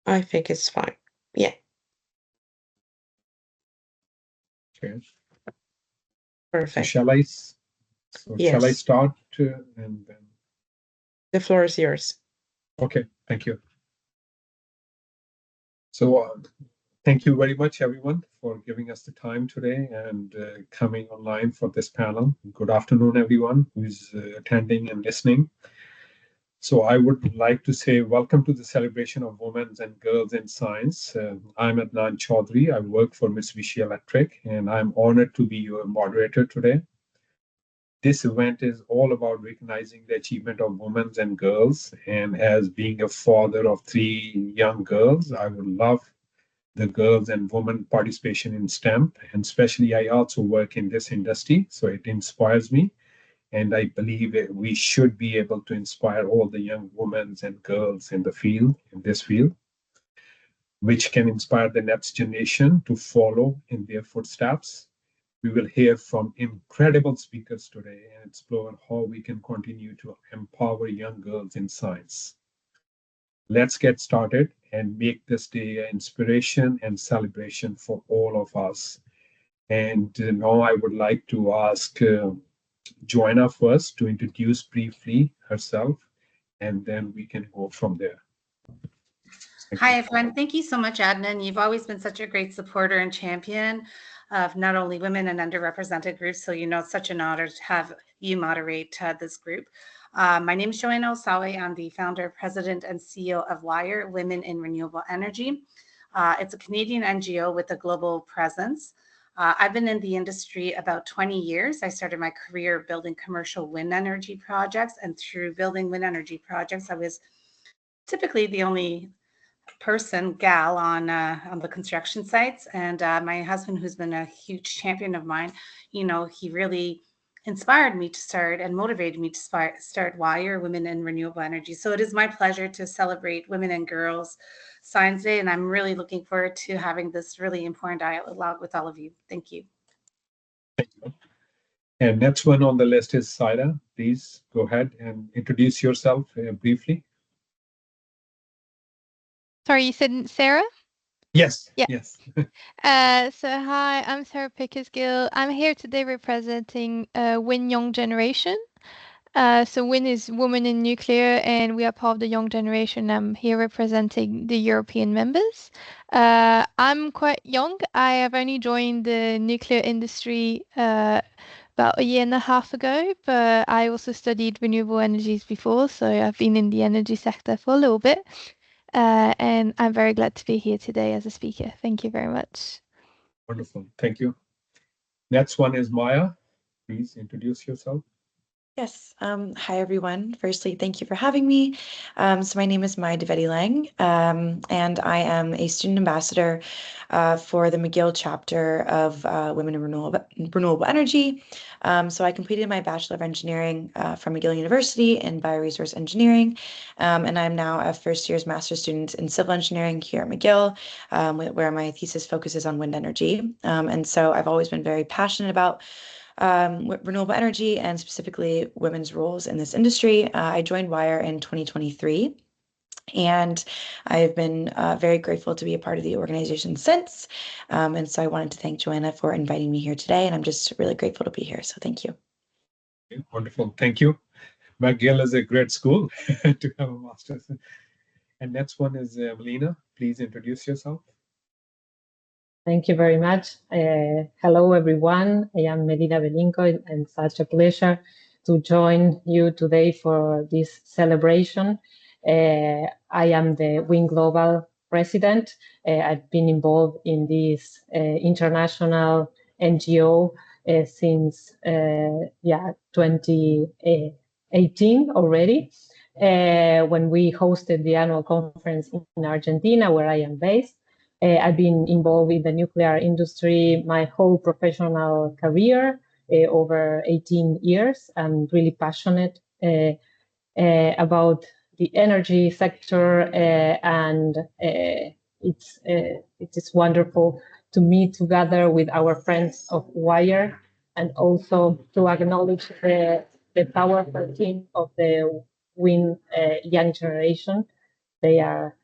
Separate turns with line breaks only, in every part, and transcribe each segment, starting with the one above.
I think it's fine. Yeah,
Okay. So
perfect.
shall I
Yes,
start and then?
the floor is yours.
Okay, thank you. So thank you very much, everyone, for giving us the time today and coming online for this panel. Good afternoon, everyone who's attending and listening. So I would like to say welcome to the celebration of women and girls in science. I'm Adnan Chaudhry. I work for Mitsubishi Electric, and I'm honored to be your moderator today. This event is all about recognizing the achievement of women and girls. And as being a father of three young girls, I would love the girls and women participation in STEM. And especially, I also work in this industry, so it inspires me. And I believe we should be able to inspire all the young women and girls in the field, in this field, which can inspire the next generation to follow in their footsteps. We will hear from incredible speakers today and explore how we can continue to empower young girls in science. Let's get started and make this day an inspiration and celebration for all of us. And now I would like to ask Joanna first to introduce briefly herself, and then we can go from there.
Hi, everyone. Thank you so much, Adnan. You've always been such a great supporter and champion of not only women and underrepresented groups, so it's such an honor to have you moderate this group. My name is Joanna Osawe. I'm the founder, president, and CEO of WIRE, Women in Renewable Energy. It's a Canadian NGO with a global presence. I've been in the industry about 20 years. I started my career building commercial wind energy projects, and through building wind energy projects, I was typically the only gal on the construction sites. And my husband, who's been a huge champion of mine, he really inspired me to start and motivated me to start WIRE, Women in Renewable Energy. So it is my pleasure to celebrate Women and Girls Science Day, and I'm really looking forward to having this really important dialogue with all of you. Thank you.
Thank you. And next one on the list is Saida. Please go ahead and introduce yourself briefly.
Sorry, you said Sarah?
Yes.
Yeah.
Yes.
So hi, I'm Sarah Pickersgill. I'm here today representing WIN Young Generation. So WIN is Women in Nuclear, and we are part of the Young Generation. I'm here representing the European members. I'm quite young. I have only joined the nuclear industry about a year and a half ago, but I also studied renewable energies before, so I've been in the energy sector for a little bit. And I'm very glad to be here today as a speaker. Thank you very much.
Wonderful. Thank you. Next one is Maya. Please introduce yourself.
Yes. Hi, everyone. Firstly, thank you for having me. So my name is Maya Divedi Lang, and I am a student ambassador for the McGill chapter of Women in Renewable Energy. So I completed my Bachelor of Engineering from McGill University in Bioresource Engineering, and I'm now a first year's master's student in civil engineering here at McGill, where my thesis focuses on wind energy. And so I've always been very passionate about renewable energy and specifically women's roles in this industry. I joined WIRE in 2023. And I've been very grateful to be a part of the organization since. And so I wanted to thank Joanna for inviting me here today. And I'm just really grateful to be here. So thank you.
Okay, wonderful. Thank you. McGill is a great school to have a master's. And next one is Melina. Please introduce yourself.
Thank you very much. Hello, everyone. I am Melina Belinco, and such a pleasure to join you today for this celebration. I am the WIN Global president. I've been involved in this international NGO since 2018 already, when we hosted the annual conference in Argentina, where I am based. I've been involved in the nuclear industry my whole professional career, over 18 years. I'm really passionate about the energy sector, and it is wonderful to meet together with our friends of WIRE, and also to acknowledge the powerful team of the WIN Young Generation. They are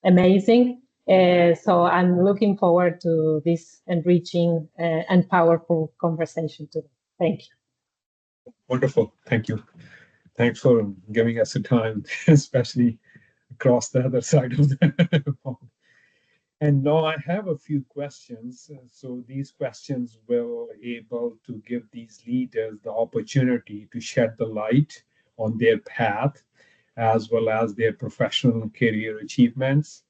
amazing. So I'm looking forward to this enriching and powerful conversation today. Thank you.
Wonderful. Thank you. Thanks for giving us the time, especially across the other side of the pond. And now I have a few questions. So these questions will able to give these leaders the opportunity to shed the light on their path, as well as their professional career achievements,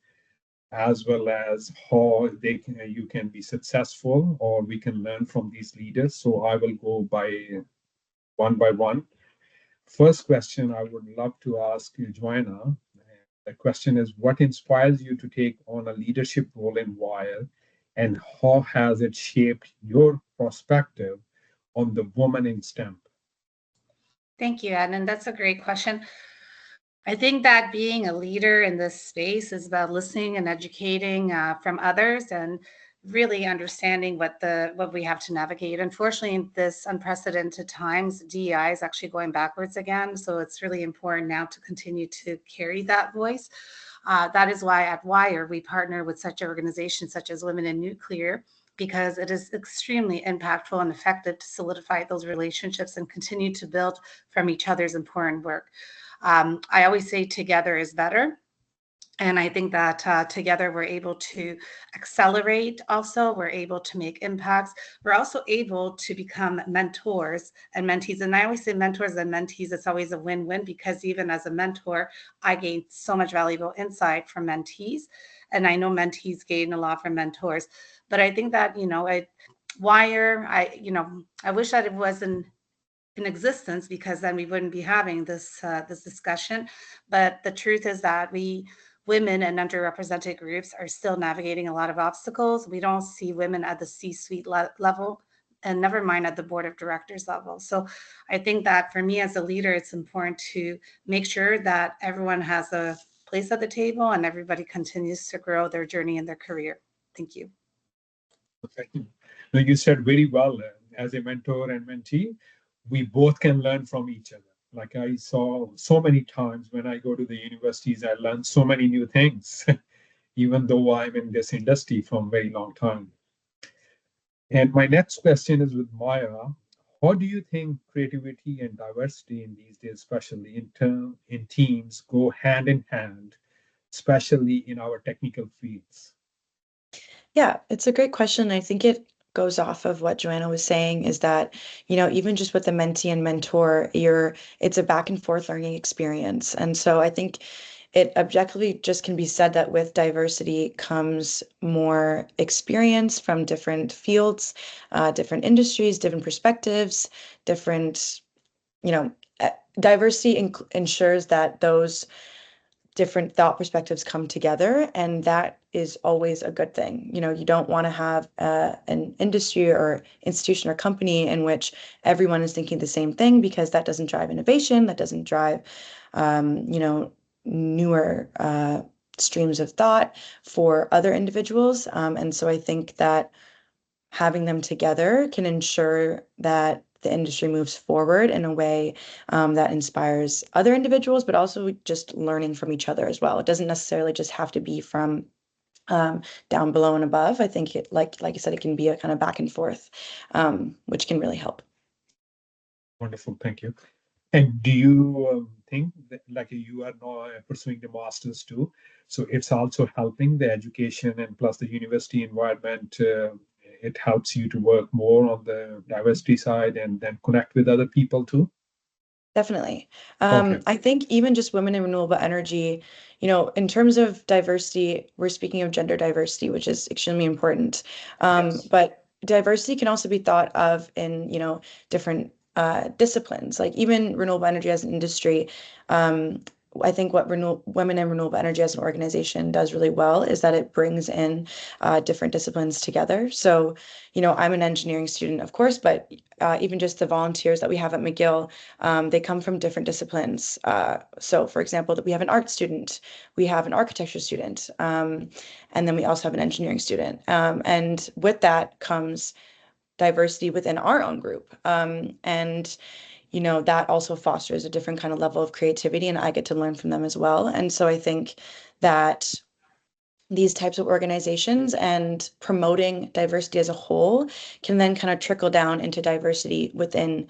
as well as how you can be successful, or we can learn from these leaders. So I will go by one. First question I would love to ask you, Joanna. The question is, what inspires you to take on a leadership role in WIRE, and how has it shaped your perspective on the woman in STEM?
Thank you, Adnan. That's a great question. I think that being a leader in this space is about listening and educating from others and really understanding what we have to navigate. Unfortunately, in this unprecedented times, DEI is actually going backwards again. So it's really important now to continue to carry that voice. That is why at WIRE, we partner with such organizations such as Women in Nuclear, because it is extremely impactful and effective to solidify those relationships and continue to build from each other's important work. I always say together is better. And I think that together we're able to accelerate also, we're able to make impacts. We're also able to become mentors and mentees. And I always say mentors and mentees, it's always a win-win, because even as a mentor, I gain so much valuable insight from mentees. And I know mentees gain a lot from mentors. But I think that, WIRE, I wish that it wasn't in existence, because then we wouldn't be having this discussion. But the truth is that women and underrepresented groups are still navigating a lot of obstacles. We don't see women at the C-suite level, and never mind at the board of directors level. So I think that for me as a leader, it's important to make sure that everyone has a place at the table and everybody continues to grow their journey in their career. Thank you.
Thank you. No, you said very well, as a mentor and mentee, we both can learn from each other. Like I saw so many times when I go to the universities, I learn so many new things, even though I'm in this industry from a very long time. And my next question is with Maya. How do you think creativity and diversity in these days, especially in teams, go hand in hand, especially in our technical fields?
Yeah, it's a great question. I think it goes off of what Joanna was saying, is that, even just with the mentee and mentor, it's a back and forth learning experience. And so I think it objectively just can be said that with diversity comes more experience from different fields, different industries, different perspectives, different, diversity ensures that those different thought perspectives come together, and that is always a good thing. You don't want to have an industry or institution or company in which everyone is thinking the same thing, because that doesn't drive innovation, that doesn't drive, newer streams of thought for other individuals. And so I think that having them together can ensure that the industry moves forward in a way that inspires other individuals, but also just learning from each other as well. It doesn't necessarily just have to be from down below and above. I think it, like I said, it can be a kind of back and forth, which can really help.
Wonderful, thank you. And do you think that, like, you are now pursuing the master's too, so it's also helping the education and plus the university environment? It helps you to work more on the diversity side and then connect with other people too?
Definitely.
Okay.
I think even just women in renewable energy, in terms of diversity, we're speaking of gender diversity, which is extremely important.
Yes.
But diversity can also be thought of in, different disciplines, like even renewable energy as an industry. I think what Women in Renewable Energy as an organization does really well is that it brings in different disciplines together. So, I'm an engineering student, of course, but even just the volunteers that we have at McGill, they come from different disciplines. So, for example, that we have an art student, we have an architecture student, and then we also have an engineering student. And with that comes diversity within our own group. And that also fosters a different kind of level of creativity, and I get to learn from them as well. And so I think that these types of organizations and promoting diversity as a whole can then kind of trickle down into diversity within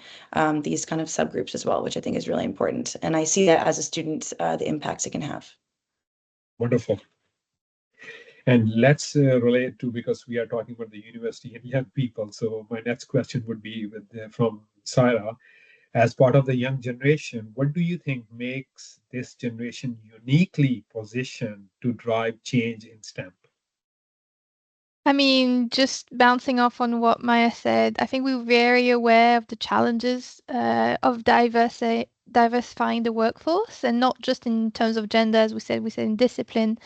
these kind of subgroups as well, which I think is really important. And I see that as a student, the impacts it can have.
Wonderful. And let's relate to, because we are talking about the university and young people. So my next question would be from Sarah. As part of the young generation, what do you think makes this generation uniquely positioned to drive change in STEM?
I mean, just bouncing off on what Maya said, I think we're very aware of the challenges of diversifying the workforce, and not just in terms of gender, as we said in discipline.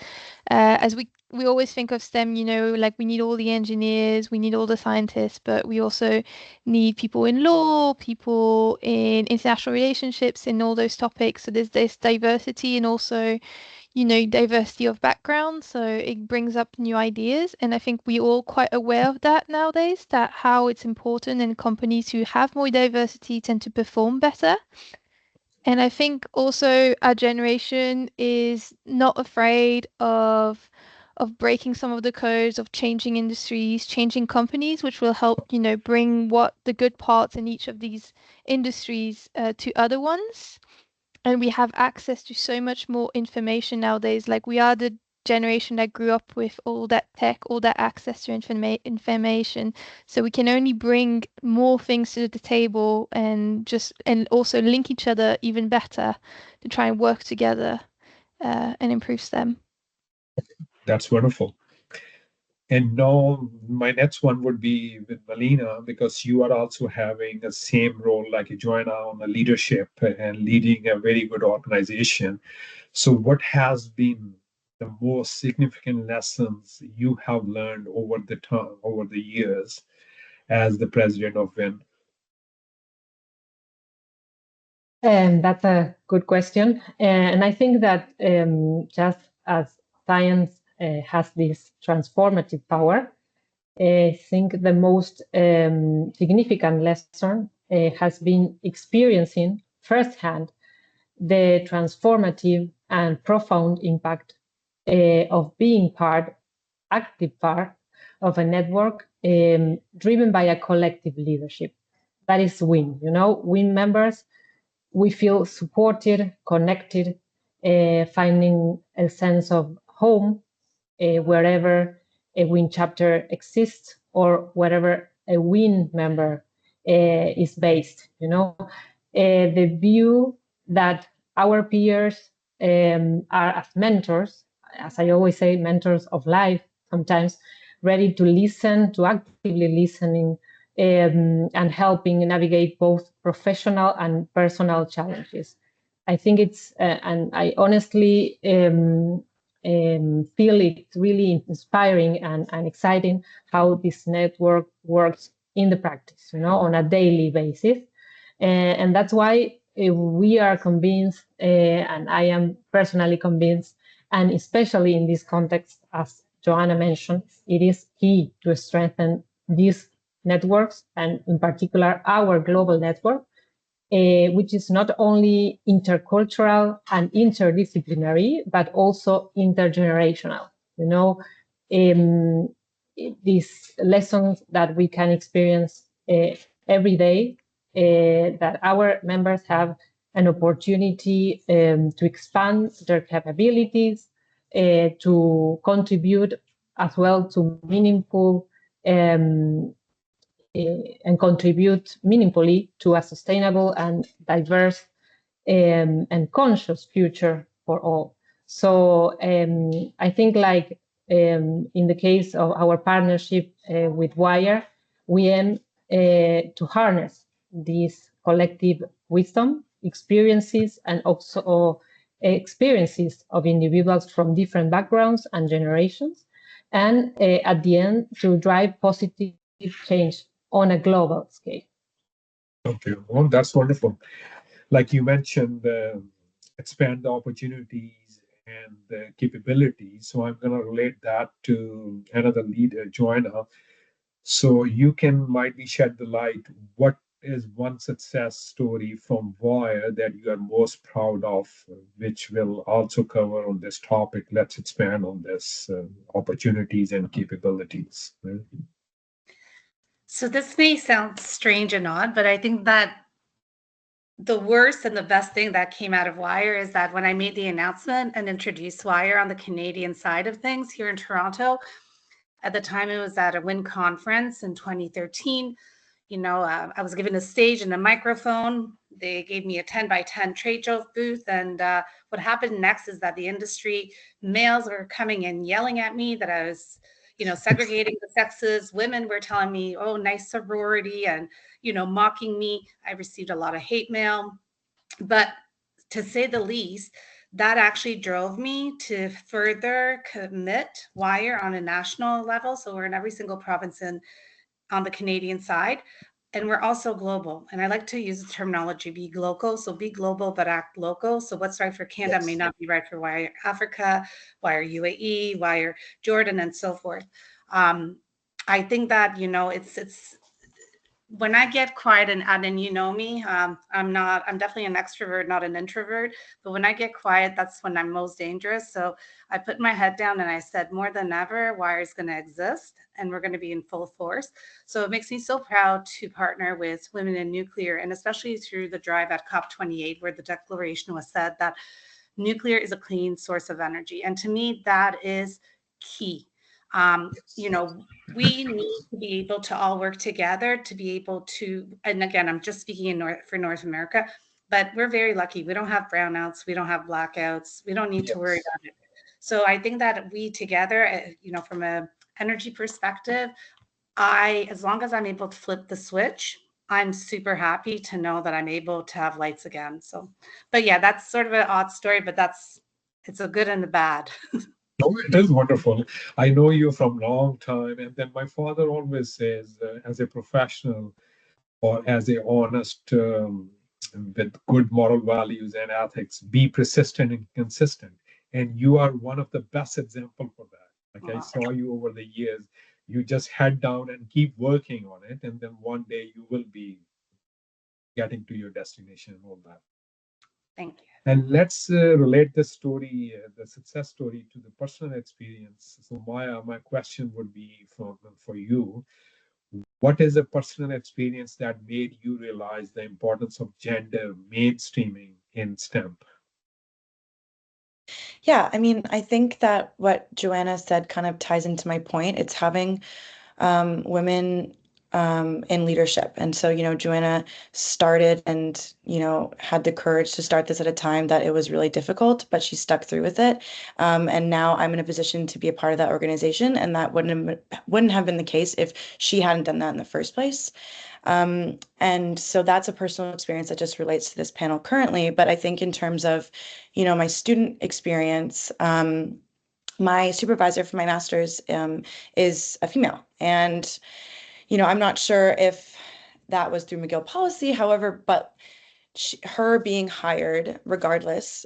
As we always think of STEM, like we need all the engineers, we need all the scientists, but we also need people in law, people in international relationships, in all those topics. So there's this diversity and also, diversity of background. So it brings up new ideas. And I think we're all quite aware of that nowadays, that how it's important, and companies who have more diversity tend to perform better. And I think also our generation is not afraid of breaking some of the codes, of changing industries, changing companies, which will help, bring what the good parts in each of these industries to other ones. And we have access to so much more information nowadays. Like, we are the generation that grew up with all that tech, all that access to information. So we can only bring more things to the table and also link each other even better to try and work together and improve STEM.
That's wonderful. And now my next one would be with Melina, because you are also having the same role like Joanna on the leadership and leading a very good organization. So what has been the most significant lessons you have learned over the years as the president of WIN?
That's a good question. And I think that just as science has this transformative power, I think the most significant lesson has been experiencing firsthand the transformative and profound impact of being active part of a network driven by a collective leadership. That is WIN. WIN members, we feel supported, connected, finding a sense of home wherever a WIN chapter exists or wherever a WIN member is based. The view that our peers are as mentors, as I always say, mentors of life, sometimes ready to listen, to actively listening, and helping navigate both professional and personal challenges. I think it's, and I honestly feel it's really inspiring and exciting how this network works in the practice, on a daily basis. And that's why we are convinced, and I am personally convinced, and especially in this context, as Joanna mentioned, it is key to strengthen these networks, and in particular our global network, which is not only intercultural and interdisciplinary, but also intergenerational. These lessons that we can experience every day, that our members have an opportunity to expand their capabilities, to contribute as well to meaningful and contribute meaningfully to a sustainable and diverse and conscious future for all. So I think, like in the case of our partnership with WIRE, we aim to harness these collective wisdom, experiences, and also experiences of individuals from different backgrounds and generations, and at the end, to drive positive change on a global scale.
Okay, well, that's wonderful. Like you mentioned, expand the opportunities and the capabilities. So I'm going to relate that to another leader, Joanna. So you might be shed the light. What is one success story from Wire that you are most proud of, which will also cover on this topic? Let's expand on this opportunities and capabilities.
So this may sound strange and odd, but I think that the worst and the best thing that came out of Wire is that when I made the announcement and introduced Wire on the Canadian side of things here in Toronto, at the time it was at a WIN conference in 2013. I was given a stage and a microphone. They gave me a 10 by 10 trade show booth. And what happened next is that the industry males were coming in yelling at me that I was, segregating the sexes. Women were telling me, oh, nice sorority, and, mocking me. I received a lot of hate mail. But to say the least, that actually drove me to further commit Wire on a national level. So we're in every single province on the Canadian side. And we're also global. And I like to use the terminology be global. So be global, but act local. So what's right for Canada may not be right for Wire Africa, Wire UAE, Wire Jordan, and so forth. I think that, it's when I get quiet, and you know me, I'm definitely an extrovert, not an introvert. But when I get quiet, that's when I'm most dangerous. So I put my head down and I said, more than ever, Wire is going to exist and we're going to be in full force. So it makes me so proud to partner with Women in Nuclear, and especially through the drive at COP28, where the declaration was said that nuclear is a clean source of energy. And to me, that is key. We need to be able to all work together to be able to, and again, I'm just speaking for North America, but we're very lucky. We don't have brownouts. We don't have blackouts. We don't need to worry about it. So I think that we together, from an energy perspective, as long as I'm able to flip the switch, I'm super happy to know that I'm able to have lights again. So, but yeah, that's sort of an odd story, but it's a good and the bad.
No, it is wonderful. I know you from a long time. And then my father always says, as a professional or as a honest, with good moral values and ethics, be persistent and consistent. And you are one of the best example for that. Like I saw you over the years, you just head down and keep working on it. And then one day you will be getting to your destination and all that.
Thank you.
And let's relate the story, the success story, to the personal experience. So Maya, my question would be for you. What is a personal experience that made you realize the importance of gender mainstreaming in STEM?
Yeah, I mean, I think that what Joanna said kind of ties into my point. It's having women in leadership. And so, Joanna started and, had the courage to start this at a time that it was really difficult, but she stuck through with it. And now I'm in a position to be a part of that organization. And that wouldn't have been the case if she hadn't done that in the first place. And so that's a personal experience that just relates to this panel currently. But I think in terms of, my student experience, my supervisor for my master's is a female. And I'm not sure if that was through McGill policy, however, but her being hired regardless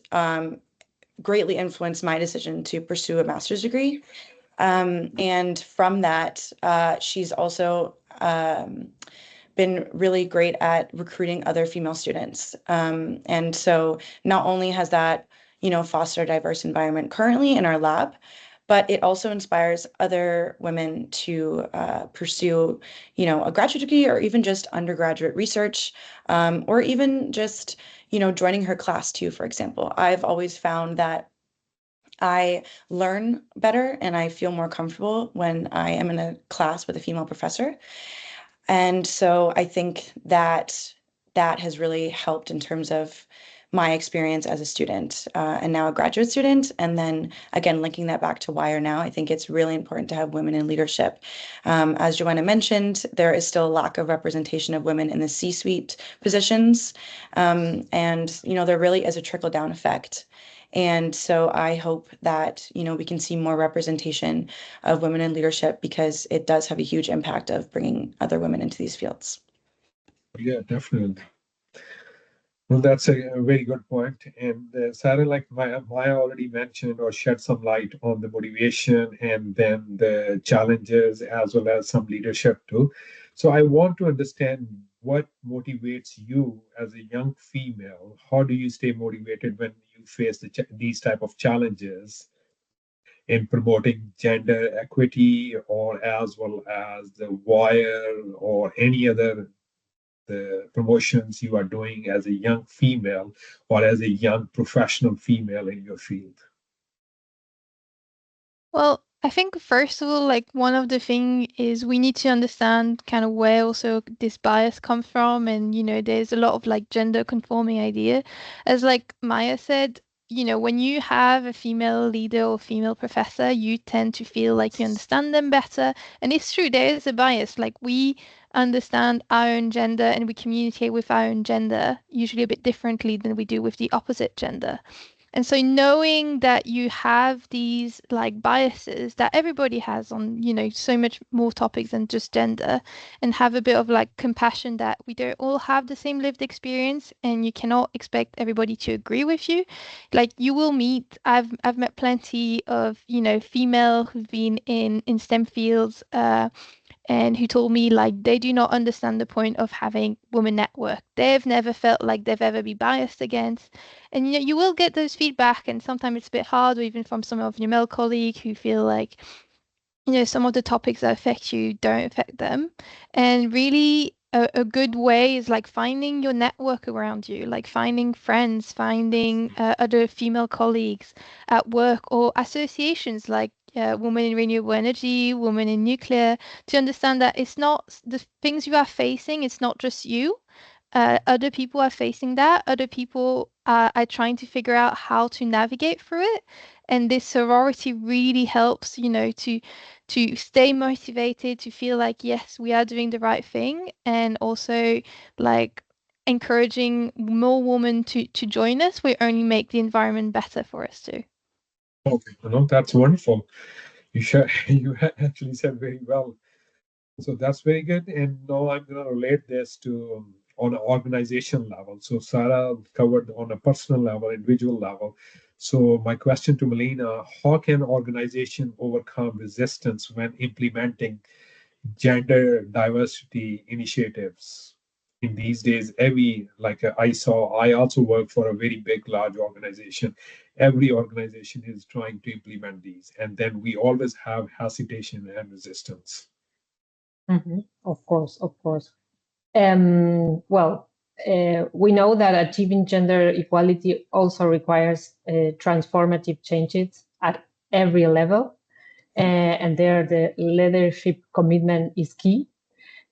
greatly influenced my decision to pursue a master's degree. And from that, she's also been really great at recruiting other female students. And so not only has that, fostered a diverse environment currently in our lab, but it also inspires other women to pursue, a graduate degree or even just undergraduate research, or even just, joining her class too, for example. I've always found that I learn better and I feel more comfortable when I am in a class with a female professor. And so I think that has really helped in terms of my experience as a student and now a graduate student. And then again, linking that back to Wire now, I think it's really important to have women in leadership. As Joanna mentioned, there is still a lack of representation of women in the C-suite positions. And, there really is a trickle-down effect. And so I hope that, we can see more representation of women in leadership, because it does have a huge impact of bringing other women into these fields.
Yeah, definitely. Well, that's a very good point. And Sarah, like Maya already mentioned or shed some light on the motivation and then the challenges as well as some leadership too. So I want to understand what motivates you as a young female? How do you stay motivated when you face these type of challenges in promoting gender equity, or as well as the wire or any other the promotions you are doing as a young female or as a young professional female in your field?
Well, I think first of all, like one of the thing is we need to understand kind of where also this bias comes from, and there's a lot of like gender conforming idea, as like Maya said. When you have a female leader or female professor, you tend to feel like you understand them better, and it's true there is a bias. Like we understand our own gender and we communicate with our own gender usually a bit differently than we do with the opposite gender. And so knowing that you have these like biases that everybody has on, so much more topics than just gender, and have a bit of like compassion that we don't all have the same lived experience and you cannot expect everybody to agree with you. Like you will meet, I've met plenty of, female who've been in STEM fields, and who told me like they do not understand the point of having women network. They've never felt like they've ever been biased against. And you will get those feedback, and sometimes it's a bit hard, or even from some of your male colleagues who feel like some of the topics that affect you don't affect them. And really a good way is like finding your network around you, like finding friends, finding other female colleagues at work, or associations like Women in Renewable Energy, Women in Nuclear, to understand that it's not the things you are facing, it's not just you. Other people are facing that. Other people are trying to figure out how to navigate through it. And this sorority really helps, to stay motivated, to feel like, yes, we are doing the right thing. And also like encouraging more women to join us. We only make the environment better for us too.
Okay, that's wonderful. You actually said very well. So that's very good. And now I'm going to relate this to on an organization level. So Sarah covered on a personal level, individual level. So my question to Melina, how can organization overcome resistance when implementing gender diversity initiatives? In these days, I also work for a very big, large organization. Every organization is trying to implement these. And then we always have hesitation and resistance.
Of course. We know that achieving gender equality also requires transformative changes at every level. And there the leadership commitment is key.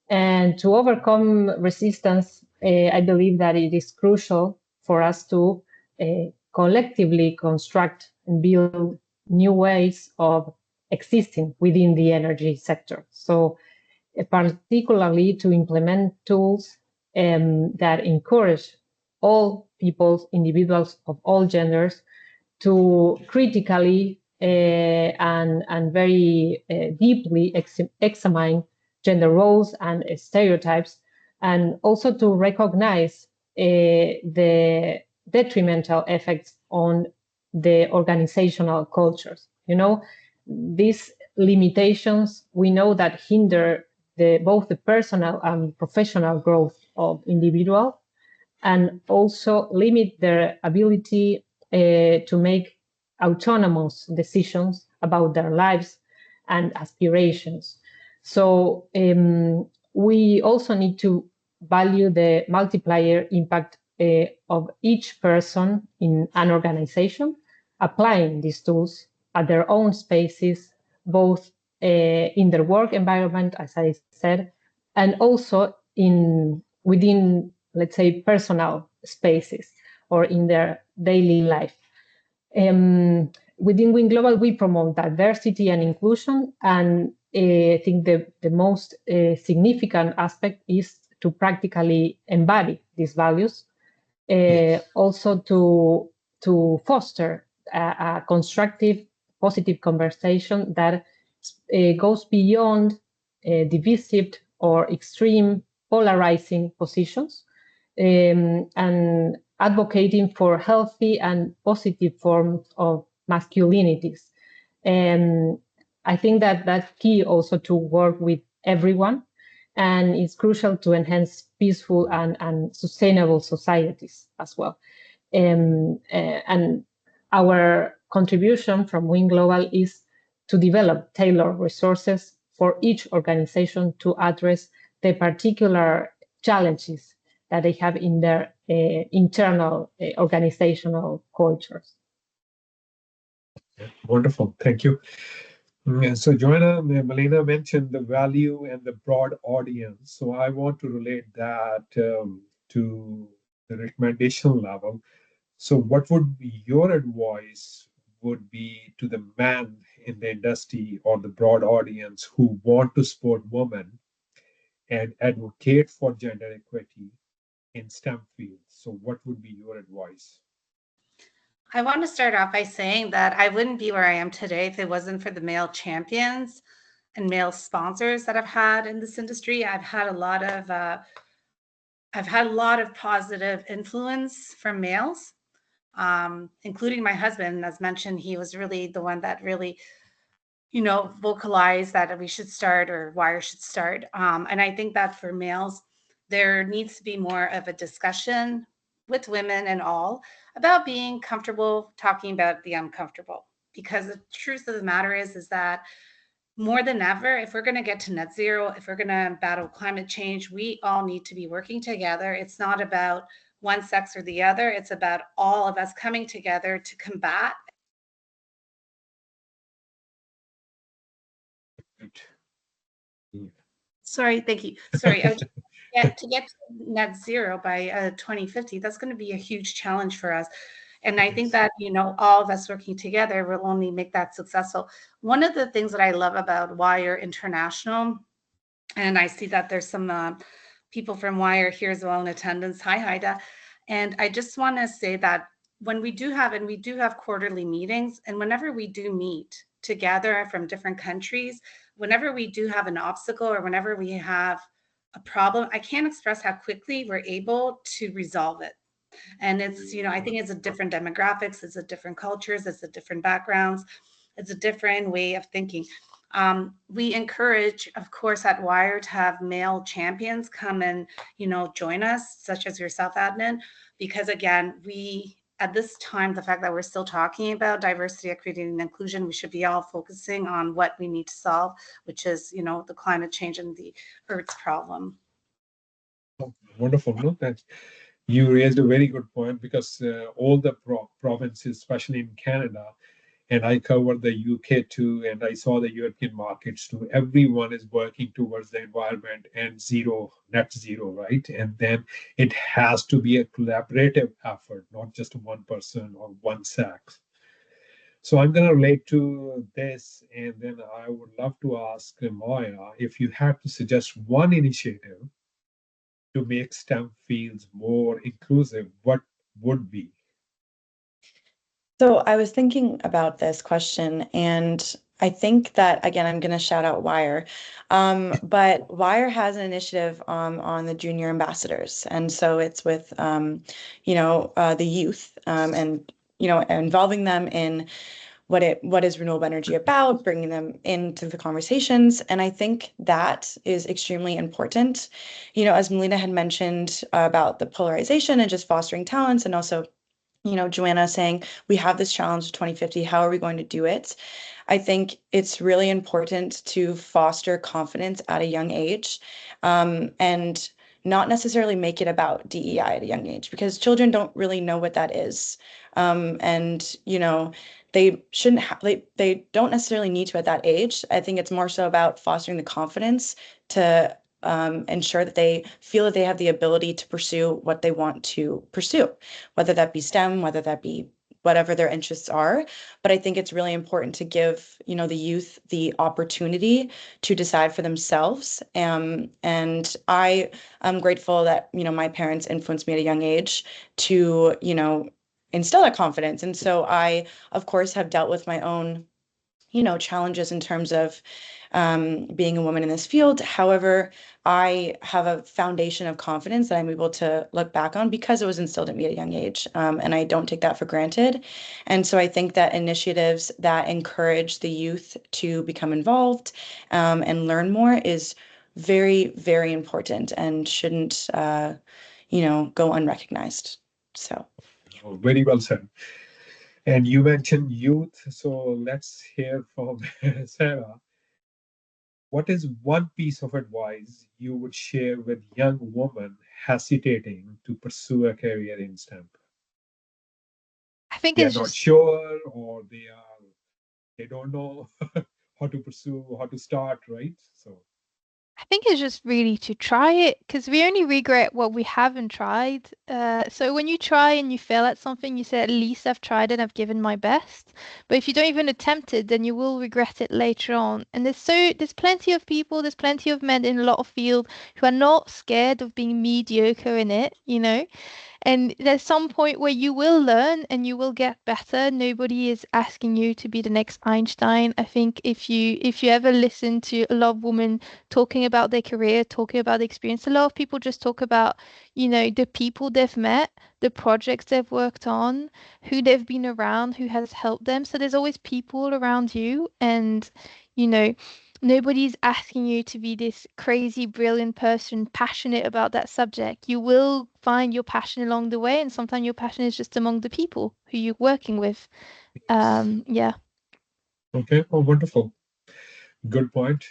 And to overcome resistance, I believe that it is crucial for us to collectively construct and build new ways of existing within the energy sector. So particularly to implement tools that encourage all people, individuals of all genders, to critically and very deeply examine gender roles and stereotypes, and also to recognize the detrimental effects on the organizational cultures. These limitations, we know that hinder both the personal and professional growth of individuals, and also limit their ability to make autonomous decisions about their lives and aspirations. So we also need to value the multiplier impact of each person in an organization, applying these tools at their own spaces, both in their work environment, as I said, and also within, let's say, personal spaces or in their daily life. Within WIN Global, we promote diversity and inclusion, and I think the most significant aspect is to practically embody these values, also to foster a constructive, positive conversation that goes beyond divisive or extreme polarizing positions, and advocating for healthy and positive forms of masculinities. And I think that that's key also to work with everyone, and it's crucial to enhance peaceful and sustainable societies as well. And our contribution from WIN Global is to develop tailored resources for each organization to address the particular challenges that they have in their internal organizational cultures.
Wonderful, thank you. So Joanna, Melina mentioned the value and the broad audience. So I want to relate that to the recommendation level. So what would be your advice would be to the men in the industry or the broad audience who want to support women and advocate for gender equity in STEM fields? So what would be your advice?
I want to start off by saying that I wouldn't be where I am today if it wasn't for the male champions and male sponsors that I've had in this industry. I've had a lot of positive influence from males, including my husband. As mentioned, he was really the one that really, vocalized that we should start or WIRE should start. And I think that for males, there needs to be more of a discussion with women and all about being comfortable talking about the uncomfortable. Because the truth of the matter is that more than ever, if we're going to get to net zero, if we're going to battle climate change, we all need to be working together. It's not about one sex or the other. It's about all of us coming together to combat. Sorry, thank you. Sorry, to get to net zero by 2050, that's going to be a huge challenge for us. And I think that, all of us working together will only make that successful. One of the things that I love about WIRE International, and I see that there's some people from WIRE here as well in attendance. Hi, Haida. And I just want to say that when we do have quarterly meetings, and whenever we do meet together from different countries, whenever we do have an obstacle or whenever we have a problem, I can't express how quickly we're able to resolve it. And it's, I think it's a different demographics, it's a different cultures, it's a different backgrounds, it's a different way of thinking. We encourage, of course, at WIRE to have male champions come and, join us, such as yourself, Adnan, because again, at this time, the fact that we're still talking about diversity, equity, and inclusion, we should be all focusing on what we need to solve, which is, the climate change and the Earth's problem.
Oh, wonderful. No, you raised a very good point, because all the provinces, especially in Canada, and I covered the UK too, and I saw the European markets too. Everyone is working towards the environment and net zero, right? And then it has to be a collaborative effort, not just one person or one sex. So I'm going to relate to this, and then I would love to ask Maya, if you had to suggest one initiative to make STEM fields more inclusive, what would be?
So I was thinking about this question, and I think that, again, I'm going to shout out WIRE, but WIRE has an initiative on the junior ambassadors. And so it's with, the youth and, involving them in what is renewable energy about, bringing them into the conversations. And I think that is extremely important. As Melina had mentioned about the polarization and just fostering talents, and also Joanna saying, we have this challenge of 2050, how are we going to do it? I think it's really important to foster confidence at a young age, and not necessarily make it about DEI at a young age, because children don't really know what that is. And, they shouldn't they don't necessarily need to at that age. I think it's more so about fostering the confidence to ensure that they feel that they have the ability to pursue what they want to pursue, whether that be STEM, whether that be whatever their interests are. But I think it's really important to give, the youth the opportunity to decide for themselves. And I am grateful that, my parents influenced me at a young age to, instill that confidence. And so I, of course, have dealt with my own, challenges in terms of being a woman in this field. However, I have a foundation of confidence that I'm able to look back on because it was instilled in me at a young age. And I don't take that for granted. And so I think that initiatives that encourage the youth to become involved and learn more is very, very important and shouldn't, go unrecognized. So.
Oh, very well said. And you mentioned youth, so let's hear from Sarah. What is one piece of advice you would share with young women hesitating to pursue a career in STEM?
I think
They're
it's
not
just
sure, or they don't know how to pursue, how to start, right? So
I think it's just really to try it because we only regret what we haven't tried. So when you try and you fail at something, you say, at least I've tried it, I've given my best. But if you don't even attempt it, then you will regret it later on. And there's plenty of people, there's plenty of men in a lot of fields who are not scared of being mediocre in it, you know? And there's some point where you will learn and you will get better. Nobody is asking you to be the next Einstein. I think if you ever listen to a lot of women talking about their career, talking about the experience, a lot of people just talk about, the people they've met, the projects they've worked on, who they've been around, who has helped them. So there's always people around you, and nobody's asking you to be this crazy, brilliant person, passionate about that subject. You will find your passion along the way, and sometimes your passion is just among the people who you're working with. Yeah.
okay, oh, wonderful, good point.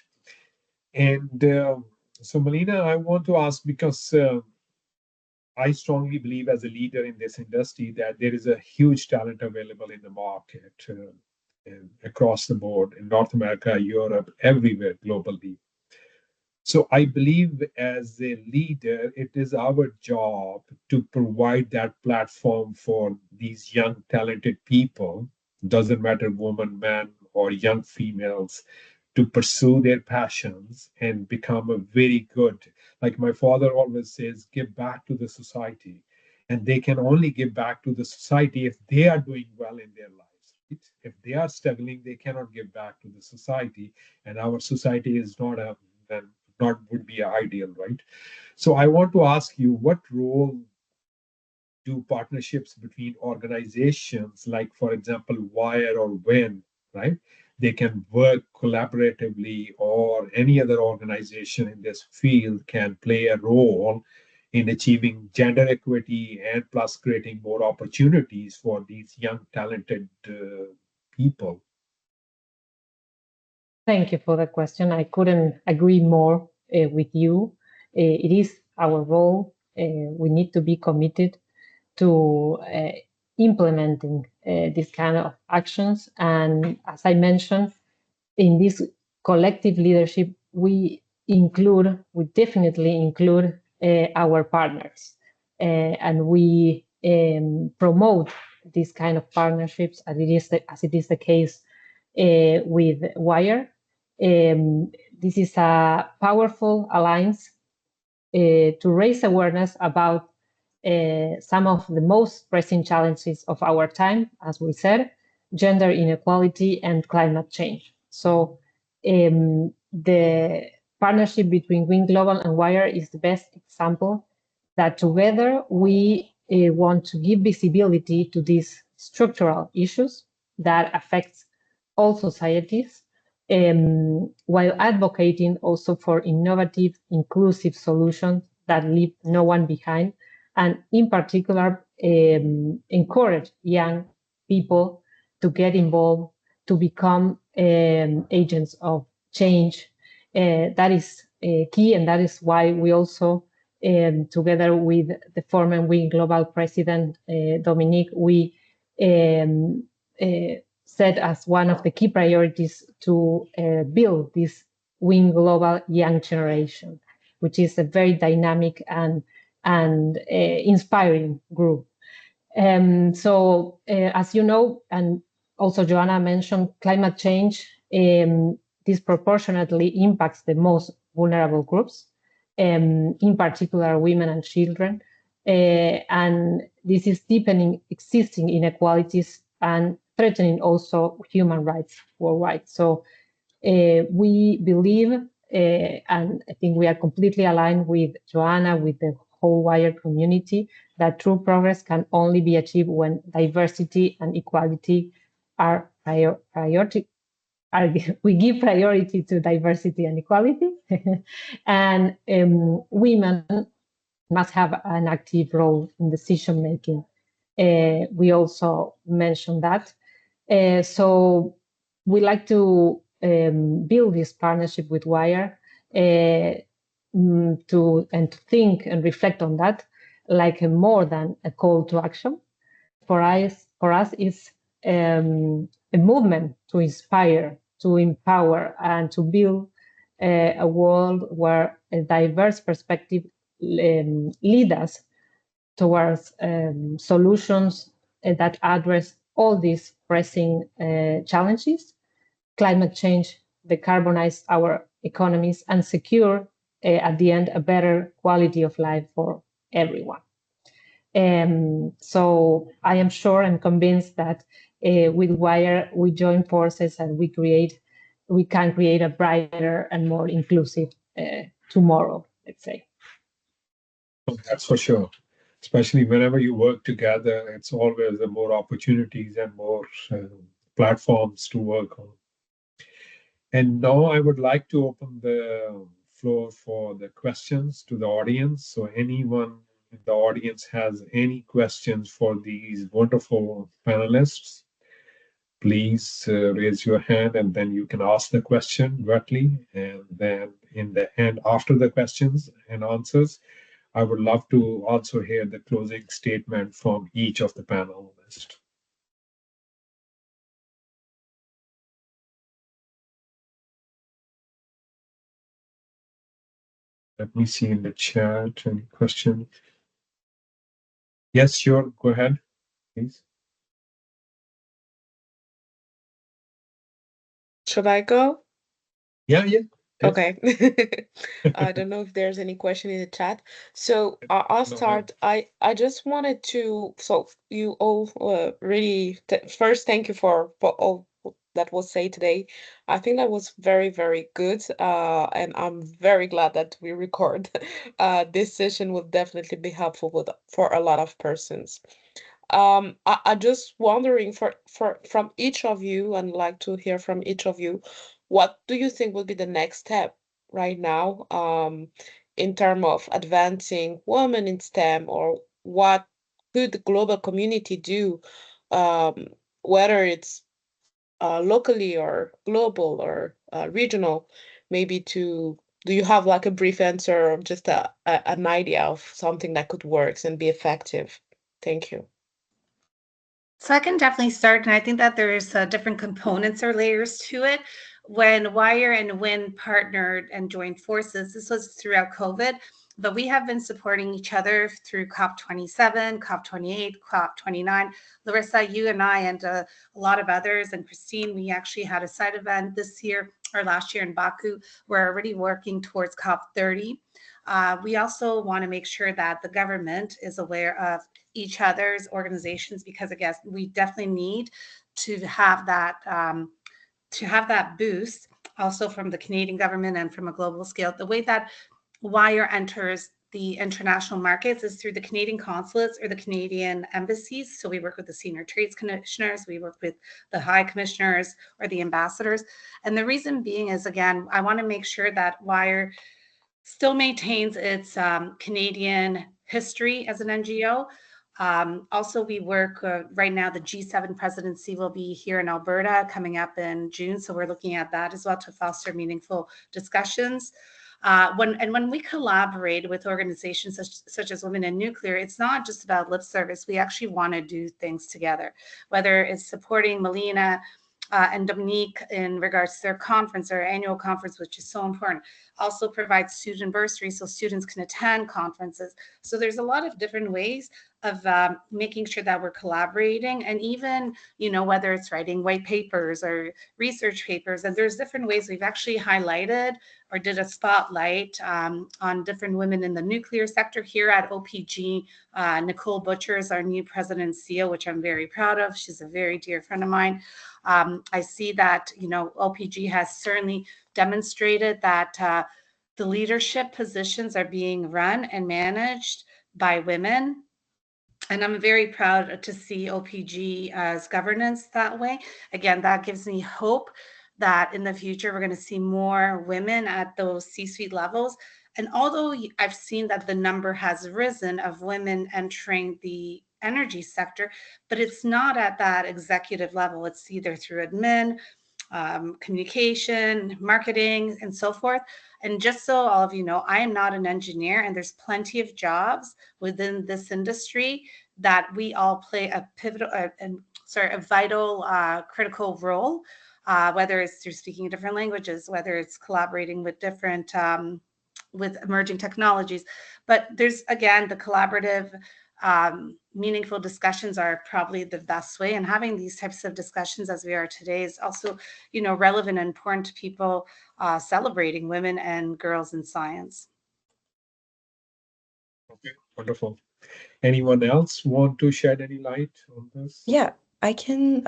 And so, Melina, I want to ask because I strongly believe, as a leader in this industry, that there is a huge talent available in the market across the board in North America, Europe, everywhere globally. So I believe as a leader, it is our job to provide that platform for these young, talented people, doesn't matter woman, man, or young females, to pursue their passions and become a very good, like my father always says, give back to the society. And they can only give back to the society if they are doing well in their lives. Right? If they are struggling, they cannot give back to the society. And our society is not would be ideal, right? So I want to ask you, what role do partnerships between organizations like, for example, Wire or WIN, right? They can work collaboratively, or any other organization in this field can play a role in achieving gender equity and plus creating more opportunities for these young, talented people.
Thank you for the question. I couldn't agree more with you. It is our role. We need to be committed to implementing this kind of actions. And as I mentioned, in this collective leadership, we definitely include our partners, and we promote these kind of partnerships as it is the case with Wire. This is a powerful alliance to raise awareness about some of the most pressing challenges of our time, as we said, gender inequality and climate change. So the partnership between WIN Global and Wire is the best example that together we want to give visibility to these structural issues that affect all societies, while advocating also for innovative, inclusive solutions that leave no one behind, and in particular, encourage young people to get involved, to become agents of change. That is key, and that is why we also, together with the former WIN Global president, Dominique, we set as one of the key priorities to build this WIN Global Young Generation, which is a very dynamic and inspiring group. So as you know, and also Joanna mentioned, climate change disproportionately impacts the most vulnerable groups, in particular women and children. And this is deepening existing inequalities and threatening also human rights worldwide. So we believe, and I think we are completely aligned with Joanna, with the whole Wire community, that true progress can only be achieved when diversity and equality are priority. We give priority to diversity and equality, And women must have an active role in decision making. We also mentioned that. So we like to build this partnership with WIRE to think and reflect on that like more than a call to action. For us is a movement to inspire, to empower, and to build a world where a diverse perspective lead us towards solutions that address all these pressing challenges: climate change, decarbonize our economies, and secure, at the end, a better quality of life for everyone. So I am sure and convinced that with WIRE, we join forces and we can create a brighter and more inclusive tomorrow, let's say.
That's for sure. Especially whenever you work together, it's always more opportunities and more platforms to work on. And now I would like to open the floor for the questions to the audience. So anyone in the audience has any questions for these wonderful panelists, please raise your hand and then you can ask the question directly. And then in the end, after the questions and answers, I would love to also hear the closing statement from each of the panelists. Let me see in the chat any question. Yes, sure. Go ahead, please.
Should I go?
Yeah.
Okay. I don't know if there's any question in the chat. So I'll start. I just wanted to, so you all really, first, thank you for all that was said today. I think that was very, very good. And I'm very glad that we record. This session will definitely be helpful for a lot of persons. I just wondering from each of you, and like to hear from each of you, what do you think will be the next step right now, in terms of advancing women in STEM, or what could the global community do, whether it's locally or global or regional, maybe do you have like a brief answer or just an idea of something that could work and be effective? Thank you.
So I can definitely start, and I think that there's different components or layers to it. When WIRE and WIN partnered and joined forces, this was throughout COVID, but we have been supporting each other through COP27, COP28, COP29. Larissa, you and I and a lot of others, and Christine, we actually had a side event this year or last year in Baku. We're already working towards COP30. We also want to make sure that the government is aware of each other's organizations, because again, we definitely need to have that boost also from the Canadian government and from a global scale. The way that WIRE enters the international markets is through the Canadian consulates or the Canadian embassies. So we work with the senior trades commissioners, we work with the high commissioners or the ambassadors. And the reason being is, again, I want to make sure that WIRE still maintains its Canadian history as an NGO. Also, we work right now, the G7 presidency will be here in Alberta coming up in June. So we're looking at that as well to foster meaningful discussions. When we collaborate with organizations such as Women in Nuclear, it's not just about lip service. We actually want to do things together, whether it's supporting Melina and Dominique in regards to their conference, their annual conference, which is so important. Also provides student bursaries so students can attend conferences. So there's a lot of different ways of making sure that we're collaborating, and even, whether it's writing white papers or research papers, and there's different ways. We've actually highlighted or did a spotlight on different women in the nuclear sector here at OPG. Nicole Butcher is our new president and CEO, which I'm very proud of. She's a very dear friend of mine. I see that, OPG has certainly demonstrated that the leadership positions are being run and managed by women. And I'm very proud to see OPG as governance that way. Again, that gives me hope that in the future we're going to see more women at those C-suite levels. And although I've seen that the number has risen of women entering the energy sector, but it's not at that executive level. It's either through admin, communication, marketing, and so forth. And just so all of you know, I am not an engineer, and there's plenty of jobs within this industry that we all play a pivotal, a vital, critical role, whether it's through speaking different languages, whether it's collaborating with different, with emerging technologies. But there's, again, the collaborative, meaningful discussions are probably the best way. And having these types of discussions as we are today is also, relevant and important to people celebrating women and girls in science.
Okay, wonderful. Anyone else want to shed any light on this?
Yeah, I can.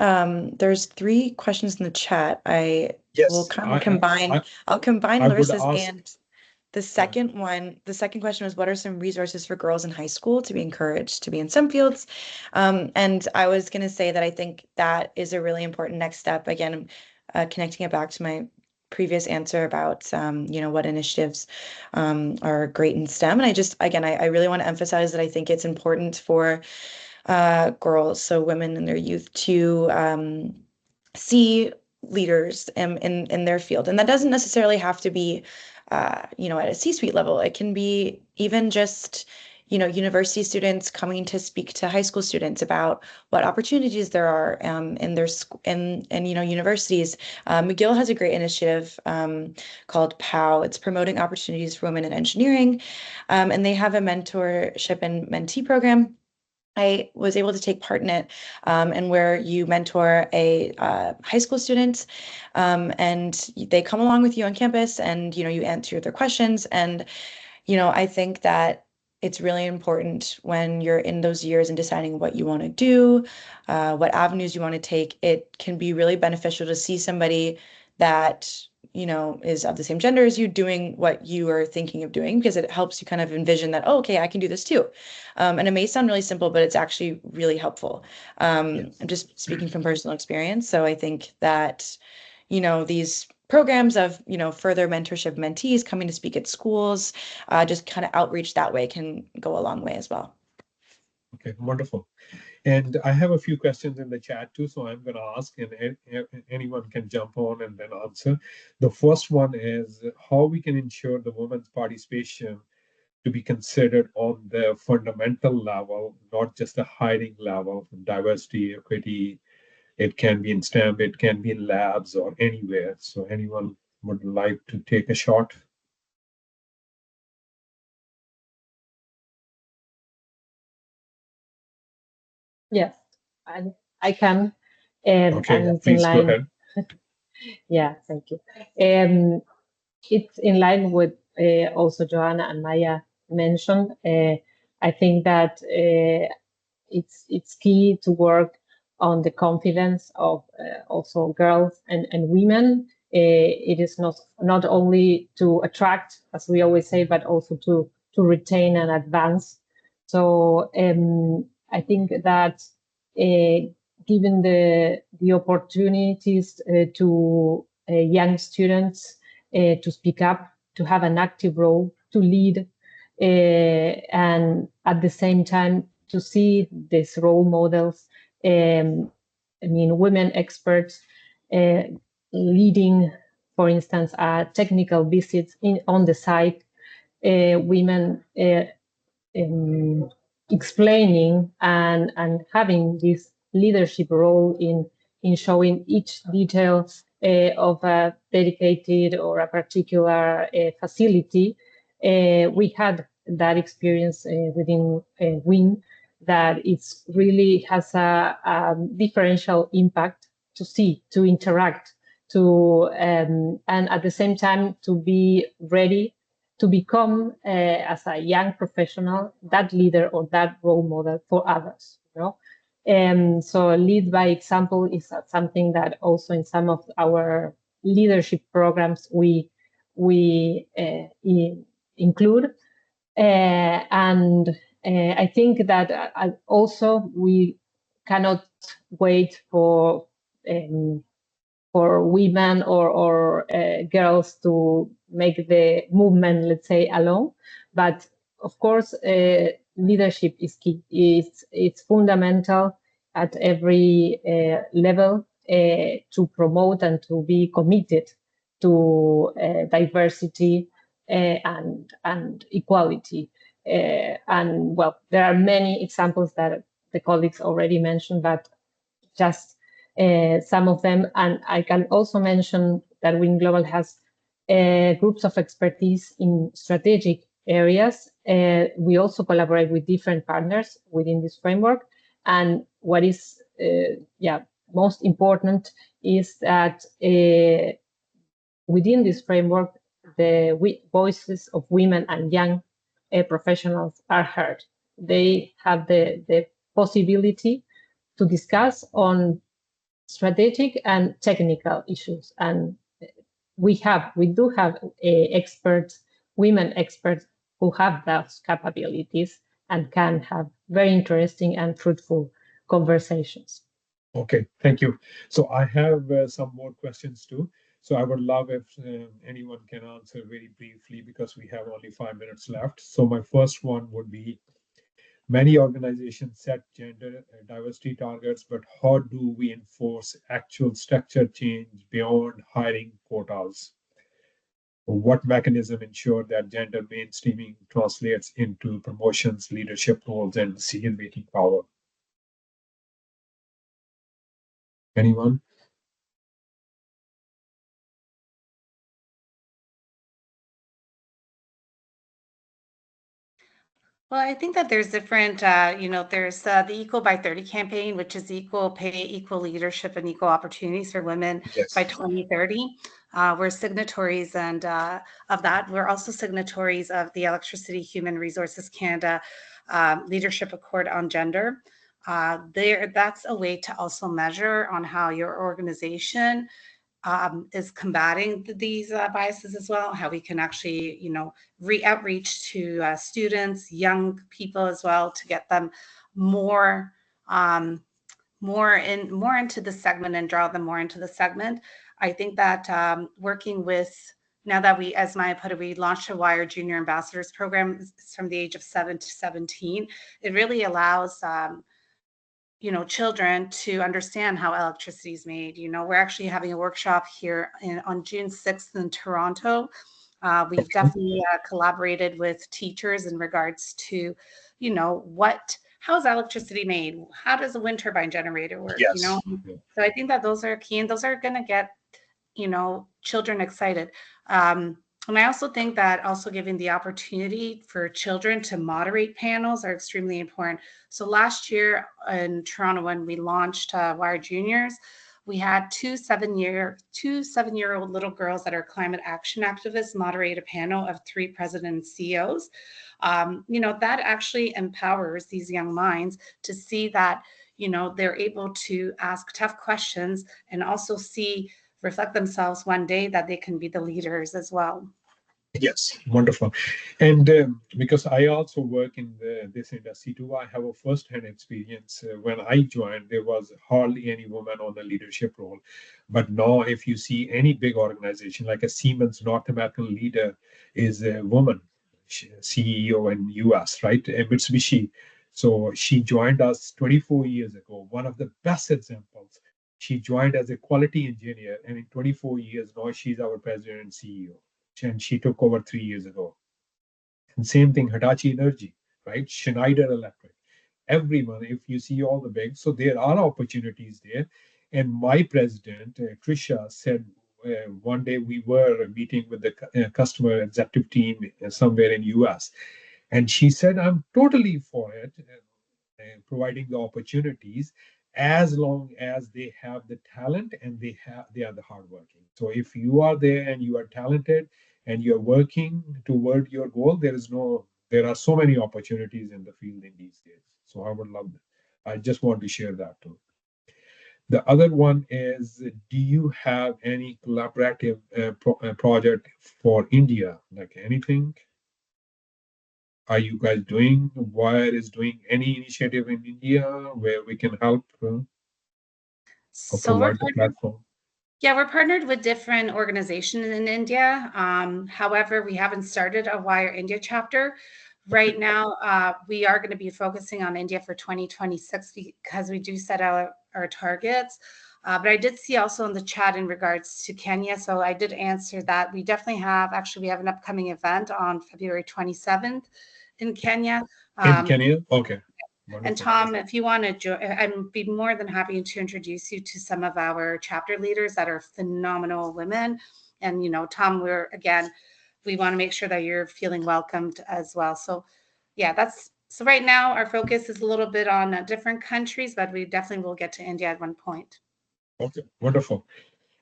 There's 3 questions in the chat. Will kind of combine. I'll combine Larissa's and the second one. The second question was, what are some resources for girls in high school to be encouraged to be in STEM fields? And I was going to say that I think that is a really important next step. Again, connecting it back to my previous answer about, what initiatives are great in STEM. And I really want to emphasize that I think it's important for girls, so women in their youth, to see leaders in their field. And that doesn't necessarily have to be, at a C-suite level. It can be even just, university students coming to speak to high school students about what opportunities there are in their universities. McGill has a great initiative called POW. It's promoting opportunities for women in engineering, and they have a mentorship and mentee program. I was able to take part in it, and where you mentor a high school student, and they come along with you on campus, and you answer their questions. And I think that it's really important when you're in those years and deciding what you want to do, what avenues you want to take. It can be really beneficial to see somebody that is of the same gender as you doing what you are thinking of doing, because it helps you kind of envision that, oh, okay, I can do this too. And it may sound really simple, but it's actually really helpful. I'm just speaking from personal experience. So I think that, these programs of, further mentorship mentees coming to speak at schools, just kind of outreach that way can go a long way as well.
Okay, wonderful. And I have a few questions in the chat too, so I'm going to ask, and anyone can jump on and then answer. The first one is how we can ensure the women's participation to be considered on the fundamental level, not just the hiding level, diversity, equity. It can be in STEM, it can be in labs or anywhere. So anyone would like to take a shot?
Yes, I can.
Okay,
and
please go ahead.
Yeah, thank you. It's in line with also Joanna and Maya mentioned. I think that it's key to work on the confidence of also girls and women. It is not only to attract, as we always say, but also to retain and advance. So I think that given the opportunities to young students to speak up, to have an active role, to lead, and at the same time to see these role models, women experts leading, for instance, technical visits on the site, women explaining and having this leadership role in showing each detail of a dedicated or a particular facility. We had that experience within WIN, that it's really has a differential impact to see, to interact, to and at the same time to be ready to become as a young professional that leader or that role model for others. So lead by example is something that also in some of our leadership programs we include, and I think that also we cannot wait for for women or girls to make the movement, let's say, alone. But of course, leadership is key. It's fundamental at every level to promote and to be committed to diversity and equality. And well, there are many examples that the colleagues already mentioned, but just some of them. And I can also mention that WIN Global has groups of expertise in strategic areas. We also collaborate with different partners within this framework. And what is most important is that within this framework, the voices of women and young professionals are heard. They have the possibility to discuss on strategic and technical issues. And we do have experts, women experts, who have those capabilities and can have very interesting and fruitful conversations.
Okay, thank you. So I have some more questions too. So I would love if anyone can answer very briefly because we have only 5 minutes left. So my first one would be, many organizations set gender diversity targets, but how do we enforce actual structure change beyond hiring quotas? What mechanism ensure that gender mainstreaming translates into promotions, leadership roles, and decision-making power? Anyone?
Well, I think that there's different, there's the Equal by 30 campaign, which is equal pay, equal leadership, and equal opportunities for women by 2030. We're signatories of that. We're also signatories of the Electricity Human Resources Canada Leadership Accord on Gender. That's a way to also measure on how your organization is combating these biases as well, how we can actually, outreach to students, young people as well, to get them more into the segment and draw them more into the segment. I think that working with, now that we, as Maya put it, we launched a WIRE Junior Ambassadors Program from the age of 7 to 17. It really allows children to understand how electricity is made. We're actually having a workshop here on June 6th in Toronto. We've definitely collaborated with teachers in regards to, how's electricity made? How does a wind turbine generator work?
Yes.
So I think that those are key, and those are going to get, children excited. And I also think that also giving the opportunity for children to moderate panels are extremely important. So last year in Toronto, when we launched WIRE Juniors, we had two seven-year-old little girls that are climate action activists moderate a panel of 3 president and CEOs. That actually empowers these young minds to see that, they're able to ask tough questions and also reflect themselves one day that they can be the leaders as well.
Yes, wonderful. And because I also work in this industry too, I have a first-hand experience. When I joined, there was hardly any woman on the leadership role. But now, if you see any big organization like a Siemens North American leader is a woman, CEO in US, right? Mitsubishi. So she joined us 24 years ago. One of the best examples. She joined as a quality engineer, and in 24 years now, she's our president and CEO. And she took over 3 years ago. And same thing, Hitachi Energy, right? Schneider Electric. Everyone, if you see all the big, so there are opportunities there. And my president, Trisha, said one day we were meeting with the customer executive team somewhere in US. And she said, I'm totally for it, providing the opportunities as long as they have the talent and they are the hardworking. So if you are there and you are talented and you're working toward your goal, there are so many opportunities in the field in these days. So I would love that. I just want to share that too. The other one is, do you have any collaborative project for India, like anything? Are you guys doing, WIRE is doing any initiative in India where we can help or
So
provide the platform?
Yeah, we're partnered with different organizations in India. However, we haven't started a Wire India chapter. Right now, we are going to be focusing on India for 2026 because we do set out our targets. But I did see also in the chat in regards to Kenya, so I did answer that. We definitely have, actually, we have an upcoming event on February 27th in Kenya.
In Kenya? Okay.
And
Wonderful.
Tom, if you want to join, I'd be more than happy to introduce you to some of our chapter leaders that are phenomenal women. And, you know, Tom, we want to make sure that you're feeling welcomed as well. So yeah, so right now our focus is a little bit on different countries, but we definitely will get to India at one point.
Okay, wonderful.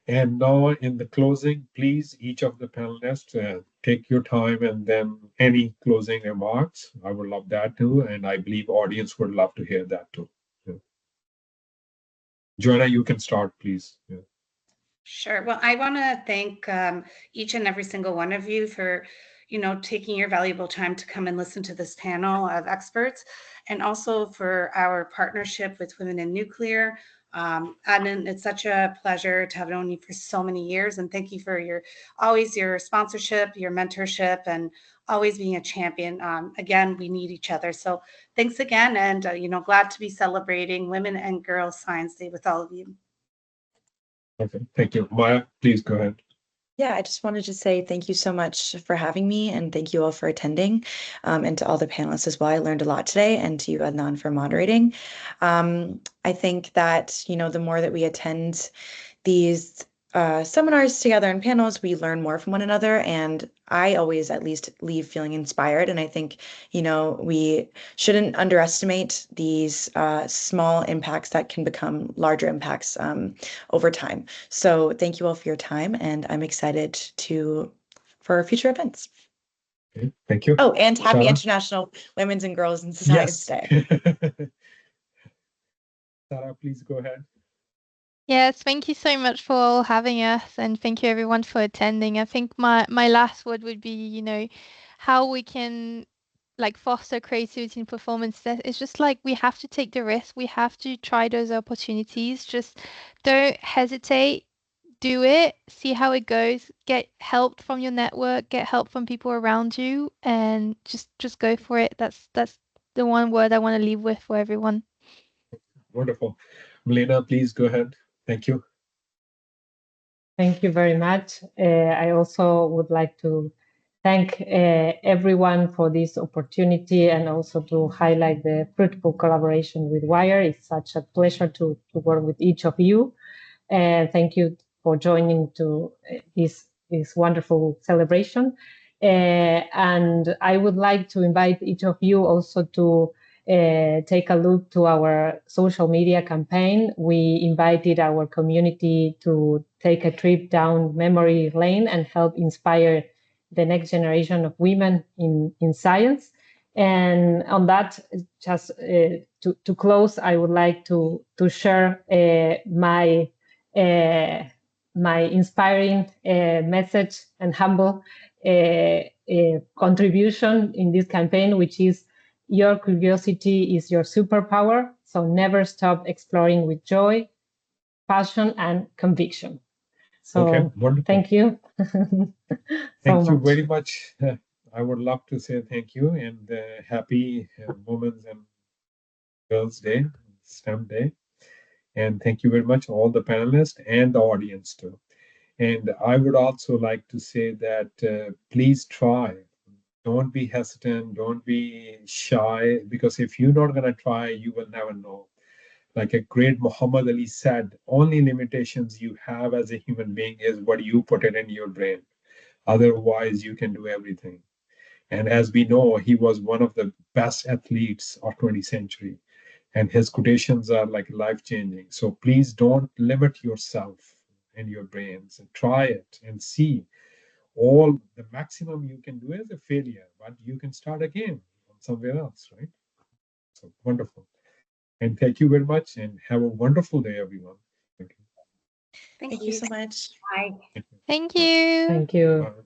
And now in the closing, please, each of the panelists, take your time and then any closing remarks. I would love that too. And I believe audience would love to hear that too. Yeah. Joanna, you can start, please. Yeah.
Sure. Well, I want to thank each and every single one of you for, you know, taking your valuable time to come and listen to this panel of experts, and also for our partnership with Women in Nuclear. And it's such a pleasure to have known you for so many years, and thank you for your sponsorship, your mentorship, and always being a champion. Again, we need each other. So thanks again, and you know, glad to be celebrating Women and Girls Science Day with all of you.
Okay, thank you. Maya, please go ahead.
Yeah, I just wanted to say thank you so much for having me, and thank you all for attending, and to all the panelists as well. I learned a lot today, and to you, Adnan, for moderating. I think that, you know, the more that we attend these seminars together and panels, we learn more from one another, and I always at least leave feeling inspired. And I think, you know, we shouldn't underestimate these small impacts that can become larger impacts over time. So thank you all for your time, and I'm excited for future events.
Okay, thank you.
Oh, and happy
Sarah?
International Women's and Girls in Science Day.
Sarah, please go ahead.
Yes, thank you so much for having us, and thank you everyone for attending. I think my last word would be, you know, how we can like foster creativity and performance. It's just like we have to take the risk. We have to try those opportunities. Just don't hesitate. Do it. See how it goes. Get help from your network. Get help from people around you, and just go for it. That's the one word I want to leave with for everyone.
Wonderful. Melina, please go ahead. Thank you.
Thank you very much. I also would like to thank everyone for this opportunity, and also to highlight the fruitful collaboration with Wire. It's such a pleasure to work with each of you. And thank you for joining to this wonderful celebration. And I would like to invite each of you also to take a look to our social media campaign. We invited our community to take a trip down memory lane and help inspire the next generation of women in science. And on that, just to close, I would like to share my inspiring message and humble contribution in this campaign, which is: your curiosity is your superpower, so never stop exploring with joy, passion, and conviction. So
okay, wonderful.
Thank you.
Thank you very much. I would love to say thank you, and happy Women's and Girls Day, STEM Day. And thank you very much, all the panelists and the audience too. And I would also like to say that please try. Don't be hesitant. Don't be shy, because if you're not going to try, you will never know. Like a great Muhammad Ali said, only limitations you have as a human being is what you put it in your brain. Otherwise, you can do everything. And as we know, he was one of the best athletes of 20th century. And his quotations are like life-changing. So please don't limit yourself and your brains, and try it and see. All the maximum you can do is a failure, but you can start again somewhere else, right? So wonderful. And thank you very much, and have a wonderful day, everyone. Thank you.
Thank
you so much.
Bye.
Thank you.
Thank you.
Bye.